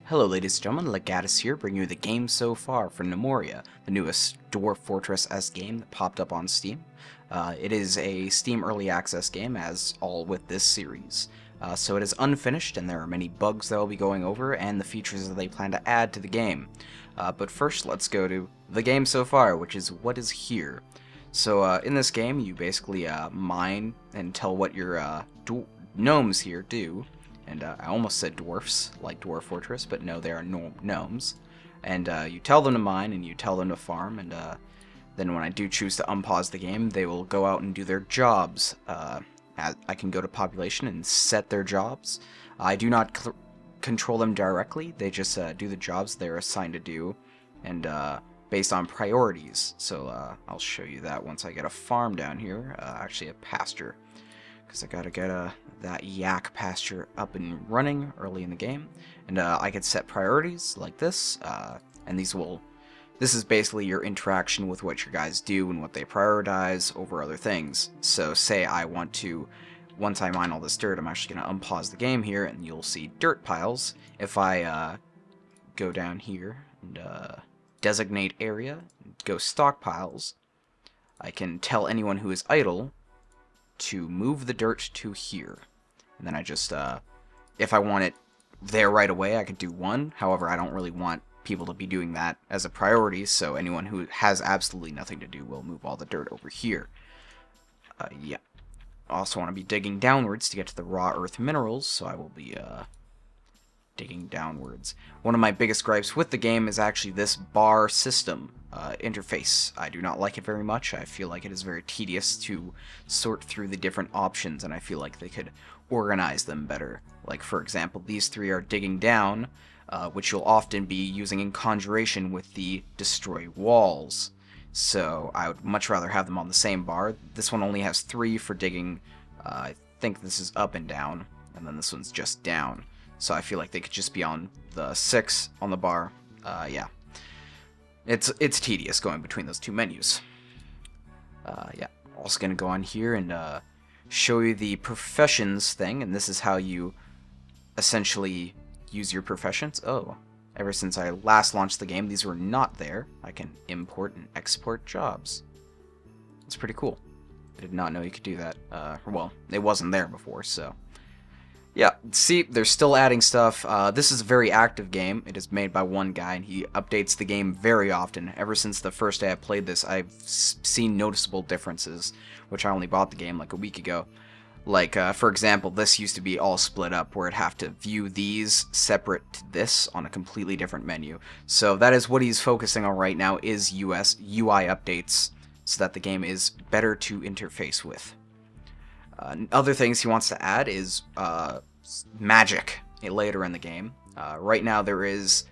Hello ladies and gentlemen, Legatus here, bringing you the game so far for Gnomoria, the newest Dwarf Fortress-esque game that popped up on Steam. It is a Steam Early Access game, as all with this series. So it is unfinished, and there are many bugs that I'll be going over, and the features that they plan to add to the game. But first, let's go to the game so far, which is what is here. So in this game, you basically mine and tell what your gnomes here do. And I almost said dwarfs, like Dwarf Fortress, but no, they are gnomes. And you tell them to mine, and you tell them to farm, and then when I do choose to unpause the game, they will go out and do their jobs. I can go to population and set their jobs. I do not control them directly, they just do the jobs they're assigned to do, and based on priorities. So I'll show you that once I get a farm down here, actually a pasture. Because I gotta get that yak pasture up and running early in the game, and I could set priorities like this, and this is basically your interaction with what your guys do and what they prioritize over other things. So say I want to, once I mine all this dirt, I'm actually gonna unpause the game here, and you'll see dirt piles. If I go down here and designate area, go stockpiles, I can tell anyone who is idle to move the dirt to here. And then I just, if I want it there right away, I could do one. However, I don't really want people to be doing that as a priority, so anyone who has absolutely nothing to do will move all the dirt over here. Yeah. Also want to be digging downwards to get to the raw earth minerals, so I will be, digging downwards. One of my biggest gripes with the game is actually this bar system interface. I do not like it very much. I feel like it is very tedious to sort through the different options, and I feel like they could organize them better. Like, for example, these three are digging down, which you'll often be using in conjuration with the destroy walls. So I would much rather have them on the same bar. This one only has 3 for digging. I think this is up and down, and then this one's just down. So I feel like they could just be on the 6 on the bar. Yeah. It's tedious going between those two menus. Yeah. Also going to go on here and show you the professions thing, and this is how you essentially use your professions. Oh, ever since I last launched the game, these were not there. I can import and export jobs. It's pretty cool. I did not know you could do that. Well, it wasn't there before, so... Yeah, see, they're still adding stuff. This is a very active game. It is made by one guy, and he updates the game very often. Ever since the first day I played this, I've seen noticeable differences, which I only bought the game like a week ago. Like, for example, this used to be all split up, where I'd have to view these separate to this on a completely different menu. So that is what he's focusing on right now, is UI updates, so that the game is better to interface with. Other things he wants to add is magic later in the game. Right now there is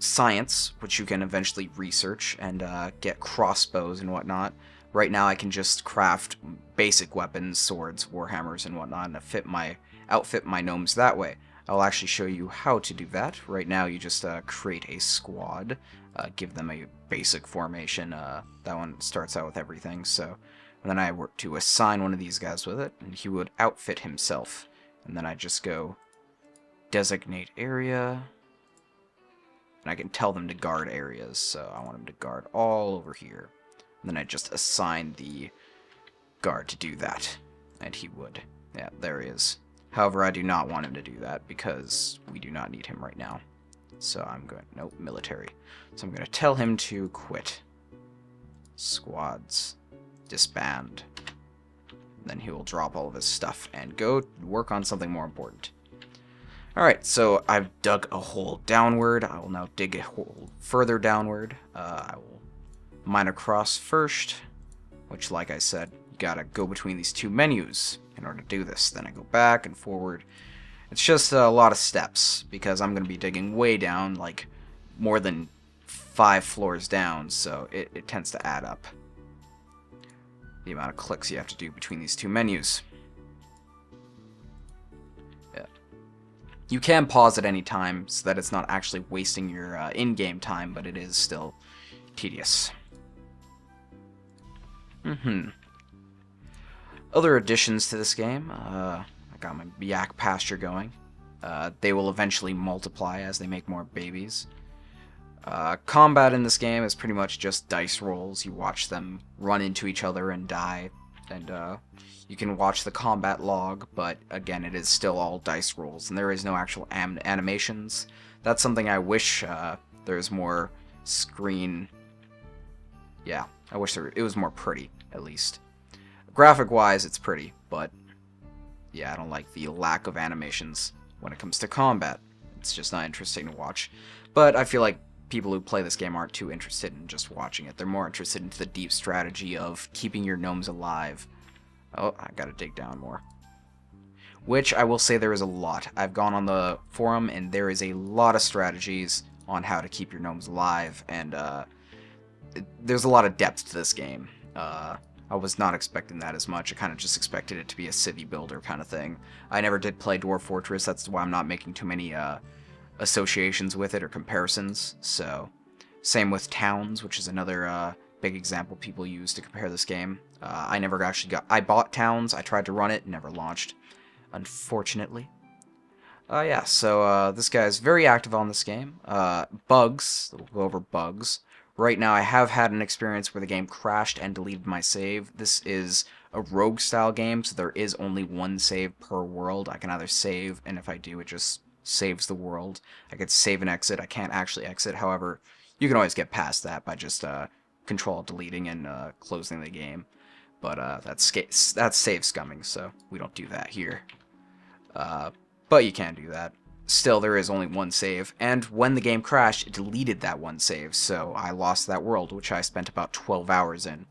science, which you can eventually research and get crossbows and whatnot. Right now I can just craft basic weapons, swords, warhammers, and whatnot, and outfit my gnomes that way. I'll actually show you how to do that. Right now you just create a squad, give them a basic formation. That one starts out with everything, so... And then I were to assign one of these guys with it, and he would outfit himself. And then I just go designate area, and I can tell them to guard areas. So I want him to guard all over here. And then I just assign the guard to do that, and he would. Yeah, there he is. However, I do not want him to do that because we do not need him right now. So I'm going, nope, military. So I'm going to tell him to quit. Squads. Disband. Then he will drop all of his stuff and go work on something more important. Alright, so I've dug a hole downward. I will now dig a hole further downward. I will mine across first, which, like I said, you gotta go between these two menus in order to do this. Then I go back and forward. It's just a lot of steps, because I'm gonna be digging way down, like more than 5 floors down, so it tends to add up. The amount of clicks you have to do between these two menus. Yeah. You can pause at any time so that it's not actually wasting your in-game time, but it is still tedious. Other additions to this game. I got my yak pasture going. They will eventually multiply as they make more babies. Combat in this game is pretty much just dice rolls. You watch them run into each other and die, and you can watch the combat log, but again, it is still all dice rolls, and there is no actual animations. That's something I wish there's more screen... Yeah, I wish it was more pretty, at least. Graphic-wise, it's pretty, but yeah, I don't like the lack of animations when it comes to combat. It's just not interesting to watch. But I feel like people who play this game aren't too interested in just watching it. They're more interested in the deep strategy of keeping your gnomes alive. Oh, I gotta dig down more. Which I will say there is a lot. I've gone on the forum and there is a lot of strategies on how to keep your gnomes alive, and there's a lot of depth to this game. I was not expecting that as much. I kind of just expected it to be a city builder kind of thing. I never did play Dwarf Fortress, that's why I'm not making too many associations with it or comparisons. So, same with towns, which is another big example people use to compare this game. I never actually got... I bought towns, I tried to run it, never launched, unfortunately. Yeah, so this guy is very active on this game. Bugs, we'll go over bugs. Right now I have had an experience where the game crashed and deleted my save. This is a rogue style game, so there is only one save per world. I can either save, and if I do, it just saves the world. I could save and exit. I can't actually exit, however, you can always get past that by just control deleting and closing the game. But that's save scumming, so we don't do that here. But you can do that. Still, there is only one save, and when the game crashed, it deleted that one save, so I lost that world, which I spent about 12 hours in.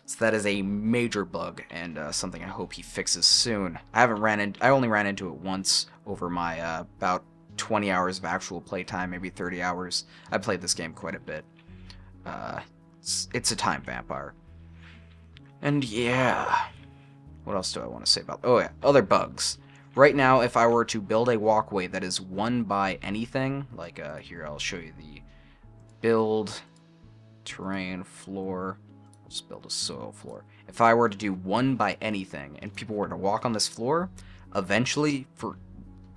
So that is a major bug, and something I hope he fixes soon. I only ran into it once over my about 20 hours of actual playtime, maybe 30 hours. I played this game quite a bit. It's a time vampire. And yeah, what else do I want to say about... Oh yeah, other bugs. Right now, if I were to build a walkway that is won by anything, like here I'll show you the build, terrain, floor, let's build a soil floor. If I were to do one by anything, and people were to walk on this floor, eventually, for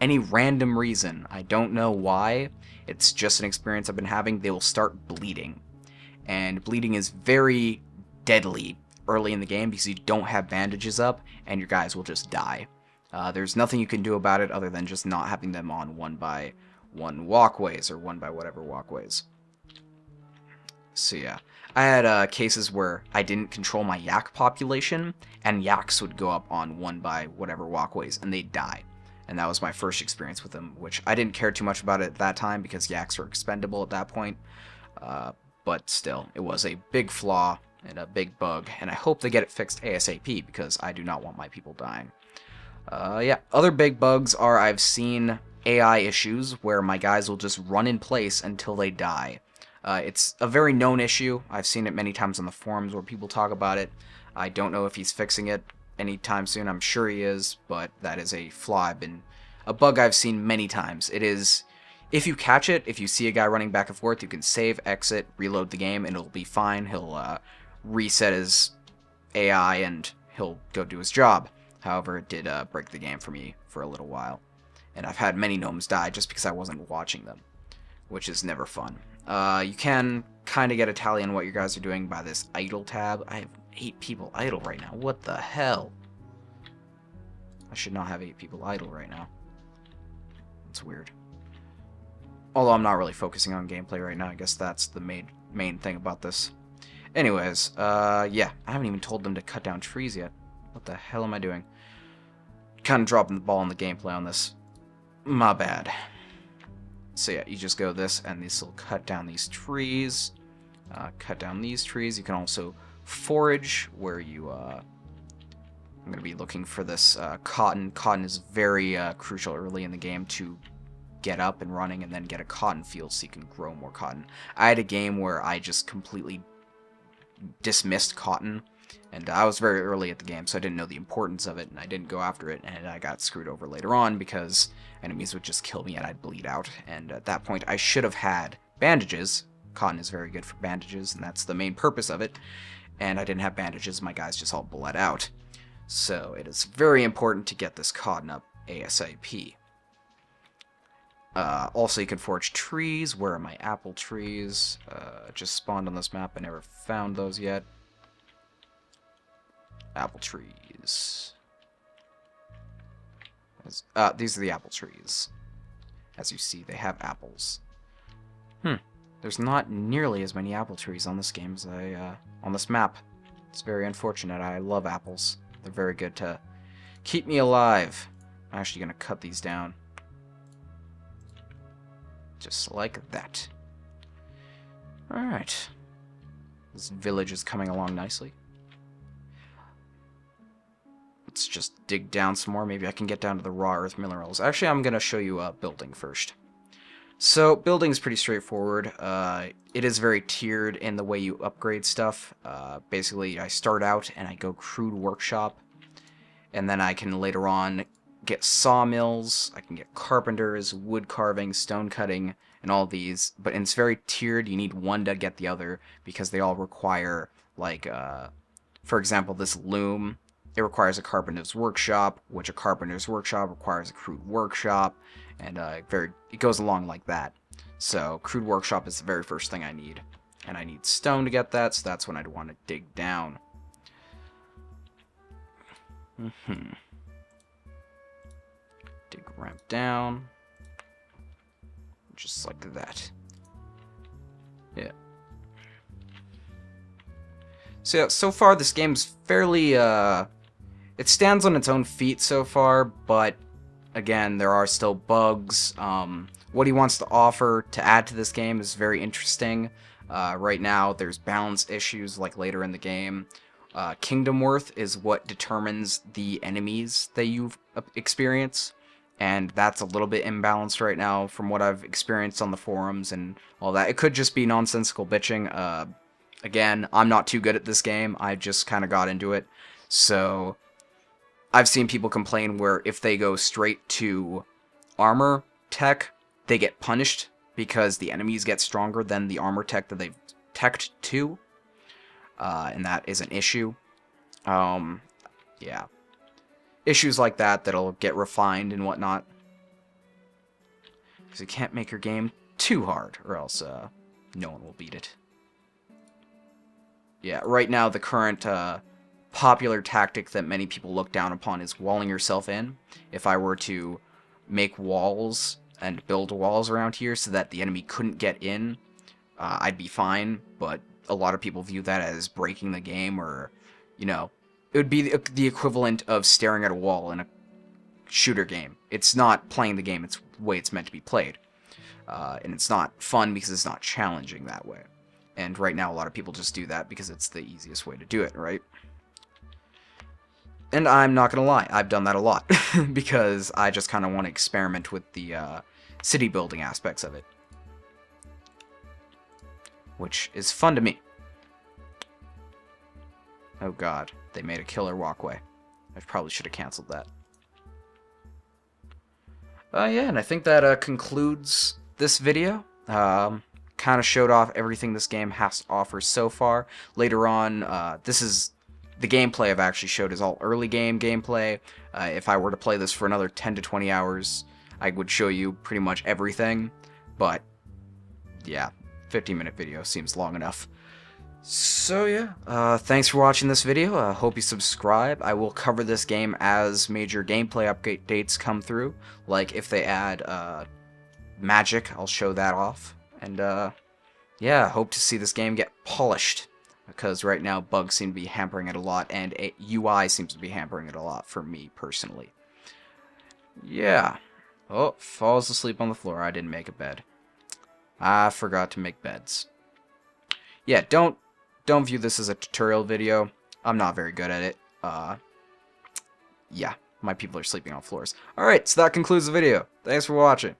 any random reason, I don't know why, it's just an experience I've been having, they will start bleeding. And bleeding is very deadly early in the game because you don't have bandages up, and your guys will just die. There's nothing you can do about it other than just not having them on one by one walkways, or one by whatever walkways. So yeah, I had cases where I didn't control my yak population, and yaks would go up on one by whatever walkways, and they'd die. And that was my first experience with them, which I didn't care too much about it at that time because yaks were expendable at that point. But still, it was a big flaw and a big bug, and I hope they get it fixed ASAP because I do not want my people dying. Yeah, other big bugs are I've seen AI issues where my guys will just run in place until they die. It's a very known issue. I've seen it many times on the forums where people talk about it. I don't know if he's fixing it anytime soon. I'm sure he is, but that is a flaw a bug I've seen many times. It is, if you catch it, if you see a guy running back and forth, you can save, exit, reload the game, and it'll be fine. He'll reset his AI and he'll go do his job. However, it did break the game for me for a little while. And I've had many gnomes die just because I wasn't watching them, which is never fun. You can kind of get a tally on what your guys are doing by this idle tab. I have 8 people idle right now. What the hell? I should not have 8 people idle right now. It's weird. Although I'm not really focusing on gameplay right now. I guess that's the main thing about this. Anyways, yeah. I haven't even told them to cut down trees yet. What the hell am I doing? Kind of dropping the ball on the gameplay on this. My bad. So yeah, you just go this, and this will cut down these trees. Cut down these trees. You can also forage, where you... I'm going to be looking for this cotton. Cotton is very crucial early in the game to get up and running, and then get a cotton field so you can grow more cotton. I had a game where I just completely dismissed cotton. And I was very early at the game, so I didn't know the importance of it, and I didn't go after it, and I got screwed over later on because enemies would just kill me and I'd bleed out. And at that point, I should have had bandages. Cotton is very good for bandages, and that's the main purpose of it. And I didn't have bandages, my guys just all bled out. So it is very important to get this cotton up ASAP. Also, you can forge trees. Where are my apple trees? Just spawned on this map. I never found those yet. Apple trees. These are the apple trees. As you see, they have apples. There's not nearly as many apple trees on this game as on this map. It's very unfortunate. I love apples. They're very good to keep me alive. I'm actually going to cut these down. Just like that. Alright. This village is coming along nicely. Let's just dig down some more. Maybe I can get down to the raw earth minerals. Actually, I'm going to show you building first. So, building is pretty straightforward. It is very tiered in the way you upgrade stuff. Basically, I start out and I go crude workshop. And then I can later on get sawmills, I can get carpenters, wood carving, stone cutting, and all these. But it's very tiered. You need one to get the other because they all require, like, for example, this loom. It requires a carpenter's workshop, which a carpenter's workshop requires a crude workshop, and it goes along like that. So crude workshop is the very first thing I need, and I need stone to get that, so that's when I'd want to dig down. Dig ramp down, just like that. Yeah. So yeah, so far this game's fairly it stands on its own feet so far, but again, there are still bugs. What he wants to offer to add to this game is very interesting. Right now, there's balance issues like later in the game. Kingdom worth is what determines the enemies that you experience, and that's a little bit imbalanced right now from what I've experienced on the forums and all that. It could just be nonsensical bitching. Again, I'm not too good at this game. I just kind of got into it, so I've seen people complain where if they go straight to armor tech, they get punished because the enemies get stronger than the armor tech that they've teched to, and that is an issue. Yeah. Issues like that that'll get refined and whatnot. Because you can't make your game too hard, or else no one will beat it. Yeah, right now the current popular tactic that many people look down upon is walling yourself in. If I were to make walls and build walls around here so that the enemy couldn't get in, I'd be fine, but a lot of people view that as breaking the game, or, you know, it would be the equivalent of staring at a wall in a shooter game. It's not playing the game, it's the way it's meant to be played. And it's not fun because it's not challenging that way. And right now a lot of people just do that because it's the easiest way to do it, right? And I'm not gonna lie, I've done that a lot, because I just kind of want to experiment with the city building aspects of it. Which is fun to me. Oh god, they made a killer walkway. I probably should have canceled that. Yeah, and I think that concludes this video. Kind of showed off everything this game has to offer so far. Later on, this is the gameplay I've actually showed is all early game gameplay. If I were to play this for another 10 to 20 hours, I would show you pretty much everything. But, yeah, 15-minute video seems long enough. So, yeah, thanks for watching this video. Hope you subscribe. I will cover this game as major gameplay updates come through. Like, if they add magic, I'll show that off. And, yeah, hope to see this game get polished, because right now bugs seem to be hampering it a lot, and UI seems to be hampering it a lot for me personally. Yeah. Oh, falls asleep on the floor. I didn't make a bed. I forgot to make beds. Yeah, don't view this as a tutorial video. I'm not very good at it. Yeah, my people are sleeping on floors. Alright, so that concludes the video. Thanks for watching.